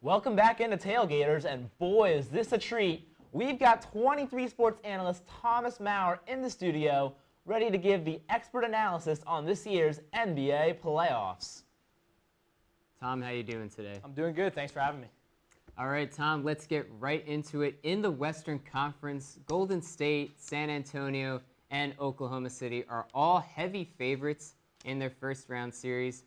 Welcome back into Tailgaters, and boy, is this a treat. We've got 23 sports analyst Thomas Maurer in the studio, ready to give the expert analysis on this year's NBA playoffs. Tom, how you doing today? I'm doing good. Thanks for having me. All right, Tom, let's get right into it. In the Western Conference, Golden State, San Antonio, and Oklahoma City are all heavy favorites in their first-round series,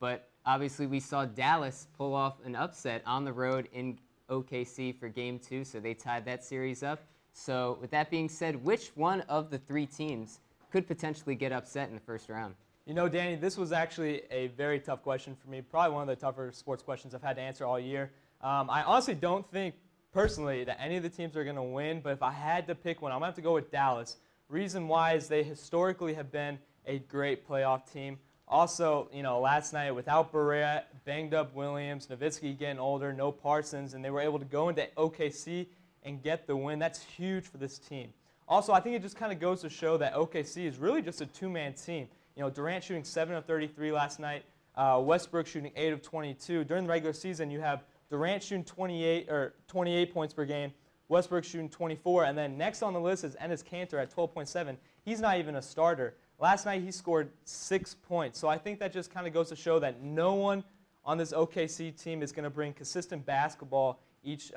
but obviously we saw Dallas pull off an upset on the road in OKC for Game 2, so they tied that series up. So with that being said, which one of the three teams could potentially get upset in the first round? You know, Danny, this was actually a very tough question for me, probably one of the tougher sports questions I've had to answer all year. I honestly don't think, personally, that any of the teams are going to win, but if I had to pick one, I'm going to have to go with Dallas. Reason why is they historically have been a great playoff team. Also, you know, last night without Barrett, banged up Williams, Nowitzki getting older, no Parsons, and they were able to go into OKC and get the win. That's huge for this team. Also, I think it just kind of goes to show that OKC is really just a two-man team. You know, Durant shooting 7 of 33 last night, Westbrook shooting 8 of 22. During the regular season, you have Durant shooting 28 points per game, Westbrook shooting 24, and then next on the list is Enes Kanter at 12.7. He's not even a starter. Last night he scored 6 points. So I think that just kind of goes to show that no one on this OKC team is going to bring consistent basketball each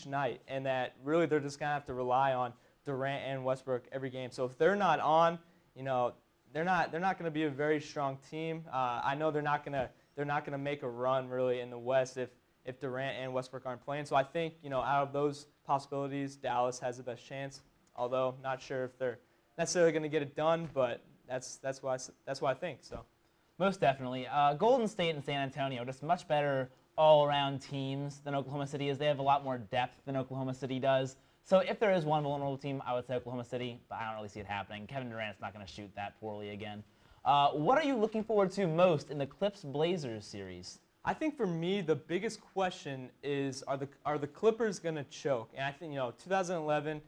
night, and that really they're just going to have to rely on Durant and Westbrook every game. So if they're not on, you know, they're not going to be a very strong team. I know they're not going to make a run really in the West if Durant and Westbrook aren't playing. So I think, you know, out of those possibilities, Dallas has the best chance. Although not sure if they're necessarily going to get it done, but that's what I think. So Most definitely. Golden State and San Antonio, just much better all-around teams than Oklahoma City is. They have a lot more depth than Oklahoma City does. So if there is one vulnerable team, I would say Oklahoma City, but I don't really see it happening. Kevin Durant's not going to shoot that poorly again. What are you looking forward to most in the Clips-Blazers series? I think for me the biggest question is are the Clippers going to choke? And I think, you know, 2011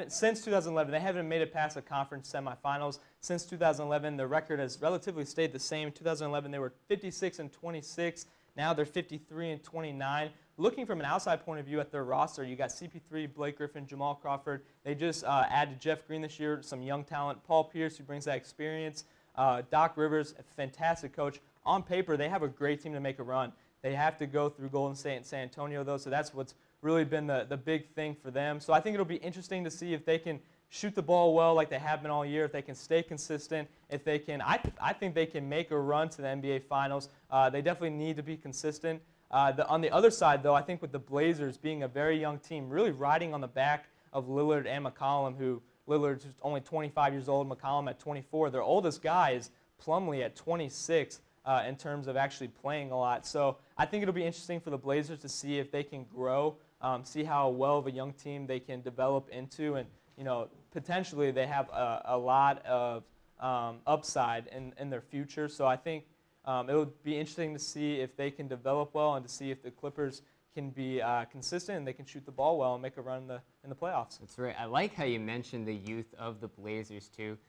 since 2011 they haven't made it past the conference semifinals. Since 2011 the record has relatively stayed the same. 2011 they were 56-26. Now they're 53-29. Looking from an outside point of view at their roster, you got CP3, Blake Griffin, Jamal Crawford. They just added Jeff Green this year, some young talent. Paul Pierce, who brings that experience. Doc Rivers, a fantastic coach. On paper, they have a great team to make a run. They have to go through Golden State and San Antonio, though, so that's what's really been the big thing for them. So I think it'll be interesting to see if they can shoot the ball well like they have been all year, if they can stay consistent, if they can. I think they can make a run to the NBA Finals. They definitely need to be consistent. On the other side, though, I think with the Blazers being a very young team, really riding on the back of Lillard and McCollum, who Lillard's only 25 years old, McCollum at 24. Their oldest guy is Plumlee at 26 in terms of actually playing a lot. So I think it'll be interesting for the Blazers to see if they can grow, see how well of a young team they can develop into, and, you know, potentially they have a lot of upside in their future. So I think it'll be interesting to see if they can develop well and to see if the Clippers can be consistent and they can shoot the ball well and make a run in the playoffs. That's right. I like how you mentioned the youth of the Blazers, too.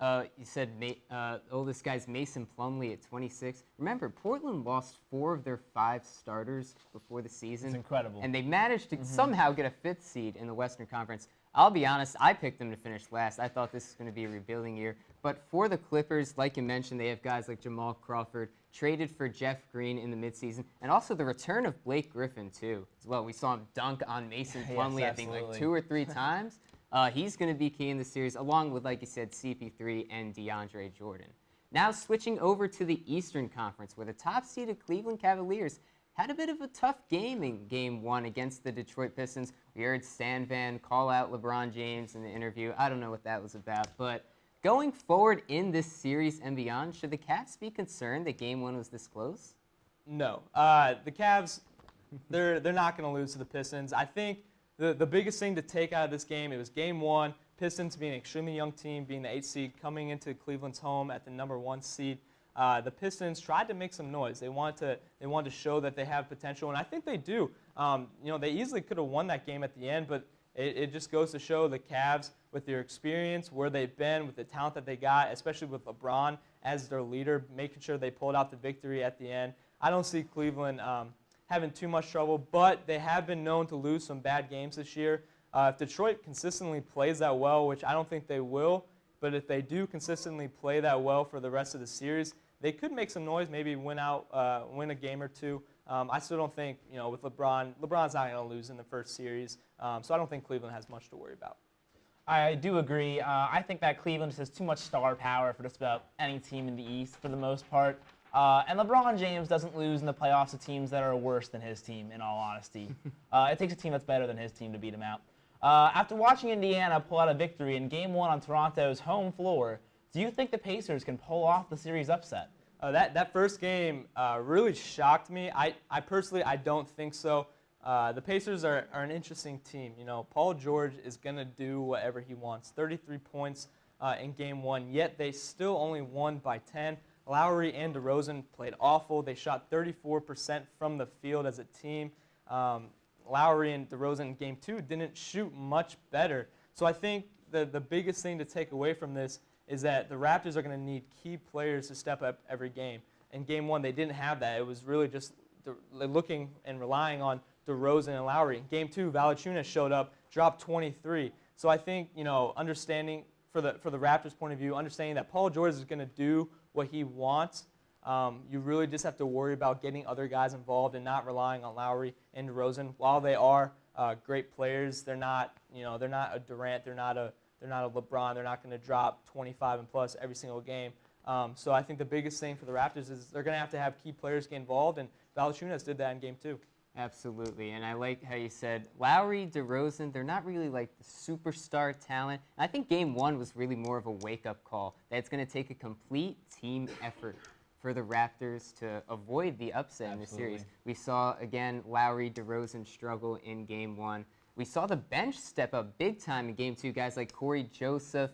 You said oldest guy's Mason Plumlee at 26. Remember, Portland lost 4 of their 5 starters before the season. It's incredible. And they managed to somehow get a 5th seed in the Western Conference. I'll be honest, I picked them to finish last. I thought this was going to be a rebuilding year. But for the Clippers, like you mentioned, they have guys like Jamal Crawford, traded for Jeff Green in the midseason, and also the return of Blake Griffin, too, as well. We saw him dunk on Mason Plumlee, Yes, I think, like 2 or 3 times. He's going to be key in the series, along with, like you said, CP3 and DeAndre Jordan. Now switching over to the Eastern Conference, where the top-seeded Cleveland Cavaliers had a bit of a tough game in Game 1 against the Detroit Pistons. We heard Stan Van call out LeBron James in the interview. I don't know what that was about. But going forward in this series and beyond, should the Cavs be concerned that Game 1 was this close? No. The Cavs, they're not going to lose to the Pistons. I think the biggest thing to take out of this game, it was Game 1, Pistons being an extremely young team, being the 8th seed, coming into Cleveland's home at the number 1 seed. The Pistons tried to make some noise. They wanted to show that they have potential, and I think they do. You know, they easily could have won that game at the end, but it just goes to show the Cavs, with their experience, where they've been, with the talent that they got, especially with LeBron as their leader, making sure they pulled out the victory at the end. I don't see Cleveland having too much trouble, but they have been known to lose some bad games this year. If Detroit consistently plays that well, which I don't think they will, but if they do consistently play that well for the rest of the series, they could make some noise, maybe win a game or two. I still don't think, with LeBron's not going to lose in the first series, so I don't think Cleveland has much to worry about. I do agree. I think that Cleveland just has too much star power for just about any team in the East for the most part. And LeBron James doesn't lose in the playoffs to teams that are worse than his team, in all honesty. It takes a team that's better than his team to beat him out. After watching Indiana pull out a victory in Game 1 on Toronto's home floor, do you think the Pacers can pull off the series upset? That first game really shocked me. I personally, I don't think so. The Pacers are an interesting team. Paul George is going to do whatever he wants. 33 points in Game 1, yet they still only won by 10. Lowry and DeRozan played awful. They shot 34% from the field as a team. Lowry and DeRozan in Game 2 didn't shoot much better. So I think the biggest thing to take away from this is that the Raptors are going to need key players to step up every game. In Game 1, they didn't have that. It was really just looking and relying on DeRozan and Lowry. In Game 2, Valanciunas showed up, dropped 23. So I think, understanding for the Raptors' point of view, understanding that Paul George is going to do what he wants, you really just have to worry about getting other guys involved and not relying on Lowry and DeRozan. While they are great players, they're not a Durant, they're not a LeBron. They're not going to drop 25 and plus every single game. So I think the biggest thing for the Raptors is they're going to have key players get involved, and Valanciunas did that in Game 2. Absolutely, and I like how you said Lowry, DeRozan, they're not really like the superstar talent. And I think Game 1 was really more of a wake-up call that it's going to take a complete team effort for the Raptors to avoid the upset in the series. We saw, again, Lowry, DeRozan struggle in Game 1. We saw the bench step up big time in Game 2, guys like Corey Joseph,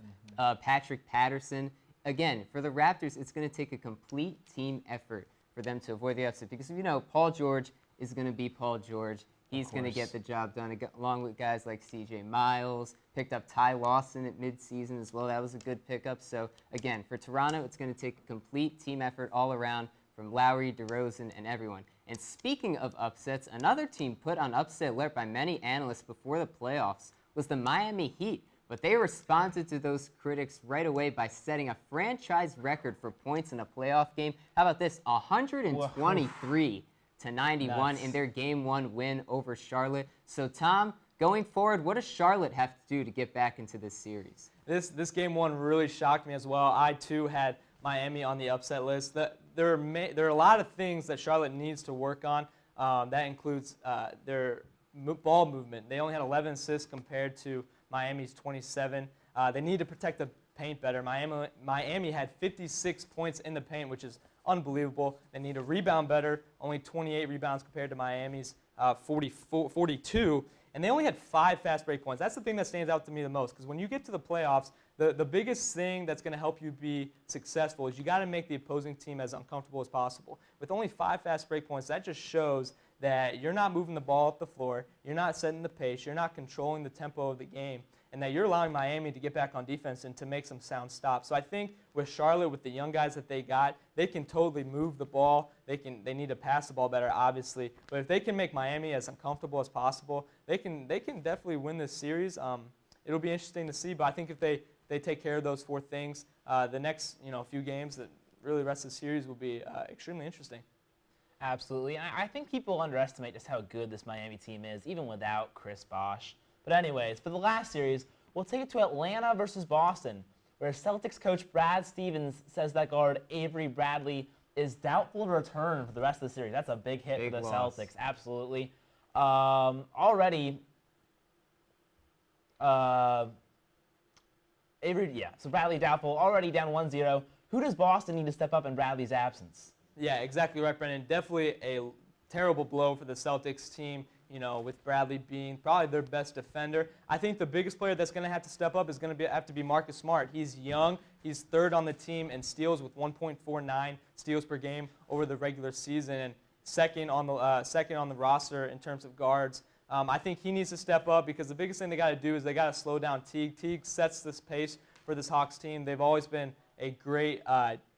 Patrick Patterson. Again, for the Raptors, it's going to take a complete team effort for them to avoid the upset because, Paul George is going to be Paul George. He's going to get the job done, along with guys like C.J. Miles, picked up Ty Lawson at midseason as well. That was a good pickup. So, again, for Toronto, it's going to take a complete team effort all around from Lowry, DeRozan, and everyone. And speaking of upsets, another team put on upset alert by many analysts before the playoffs was the Miami Heat. But they responded to those critics right away by setting a franchise record for points in a playoff game. How about this? 123 to 91 in their Game 1 win over Charlotte. So, Tom, going forward, what does Charlotte have to do to get back into this series? This Game 1 really shocked me as well. I, too, had Miami on the upset list. There are a lot of things that Charlotte needs to work on. That includes their ball movement. They only had 11 assists compared to Miami's 27. They need to protect the paint better. Miami had 56 points in the paint, which is unbelievable. They need to rebound better. Only 28 rebounds compared to Miami's 42. And they only had 5 fast break points. That's the thing that stands out to me the most, because when you get to the playoffs, the biggest thing that's going to help you be successful is you got to make the opposing team as uncomfortable as possible. With only 5 fast break points, that just shows that you're not moving the ball up the floor, you're not setting the pace, you're not controlling the tempo of the game, and that you're allowing Miami to get back on defense and to make some sound stops. So I think with Charlotte, with the young guys that they got, they can totally move the ball. They need to pass the ball better, obviously. But if they can make Miami as uncomfortable as possible, they can definitely win this series. It'll be interesting to see, but I think if they take care of those 4 things, the next few games, that really the rest of the series will be extremely interesting. Absolutely. And I think people underestimate just how good this Miami team is, even without Chris Bosh. But anyways, for the last series, we'll take it to Atlanta versus Boston, where Celtics coach Brad Stevens says that guard Avery Bradley is doubtful to return for the rest of the series. That's a big hit for the Celtics, absolutely. So Bradley doubtful, already down 1-0. Who does Boston need to step up in Bradley's absence? Yeah, exactly right, Brendan. Definitely a terrible blow for the Celtics team, with Bradley being probably their best defender. I think the biggest player that's going to have to step up is going to have to be Marcus Smart. He's young. He's 3rd on the team in steals with 1.49 steals per game over the regular season, and second on the roster in terms of guards. I think he needs to step up because the biggest thing they got to do is they got to slow down Teague. Teague sets this pace for this Hawks team. They've always been a great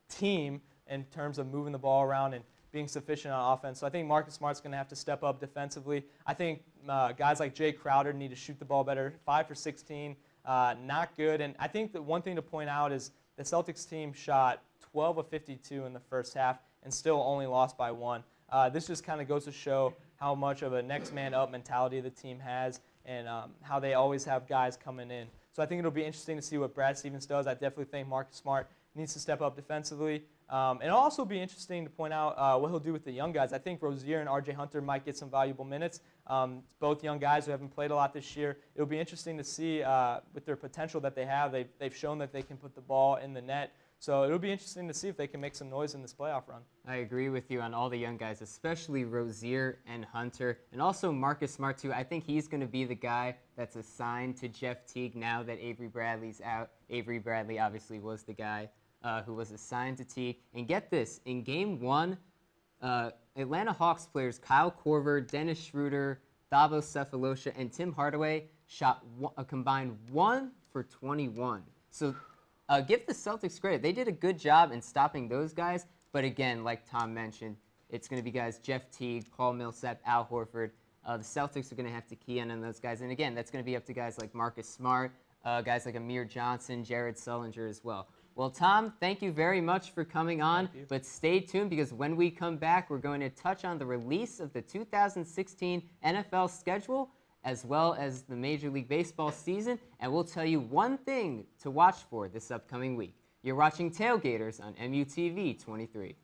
team in terms of moving the ball around and being sufficient on offense. So I think Marcus Smart's going to have to step up defensively. I think guys like Jay Crowder need to shoot the ball better. 5 for 16, not good. And I think that one thing to point out is the Celtics team shot 12 of 52 in the first half and still only lost by 1. This just kind of goes to show how much of a next man up mentality the team has and how they always have guys coming in. So I think it'll be interesting to see what Brad Stevens does. I definitely think Marcus Smart needs to step up defensively. And it'll also be interesting to point out what he'll do with the young guys. I think Rozier and R.J. Hunter might get some valuable minutes. Both young guys who haven't played a lot this year. It'll be interesting to see with their potential that they have. They've shown that they can put the ball in the net. So it'll be interesting to see if they can make some noise in this playoff run. I agree with you on all the young guys, especially Rozier and Hunter, and also Marcus Smart too. I think he's going to be the guy that's assigned to Jeff Teague now that Avery Bradley's out. Avery Bradley obviously was the guy who was assigned to Teague. And get this, in Game 1, Atlanta Hawks players Kyle Korver, Dennis Schroeder, Thabo Cephalosha, and Tim Hardaway shot a combined 1 for 21. So give the Celtics credit. They did a good job in stopping those guys. But again, like Tom mentioned, it's going to be guys Jeff Teague, Paul Millsap, Al Horford. The Celtics are going to have to key in on those guys. And again, that's going to be up to guys like Marcus Smart, guys like Amir Johnson, Jared Sullinger as well. Well, Tom, thank you very much for coming on. But stay tuned because when we come back, we're going to touch on the release of the 2016 NFL schedule as well as the Major League Baseball season, and we'll tell you one thing to watch for this upcoming week. You're watching Tailgaters on MUTV 23.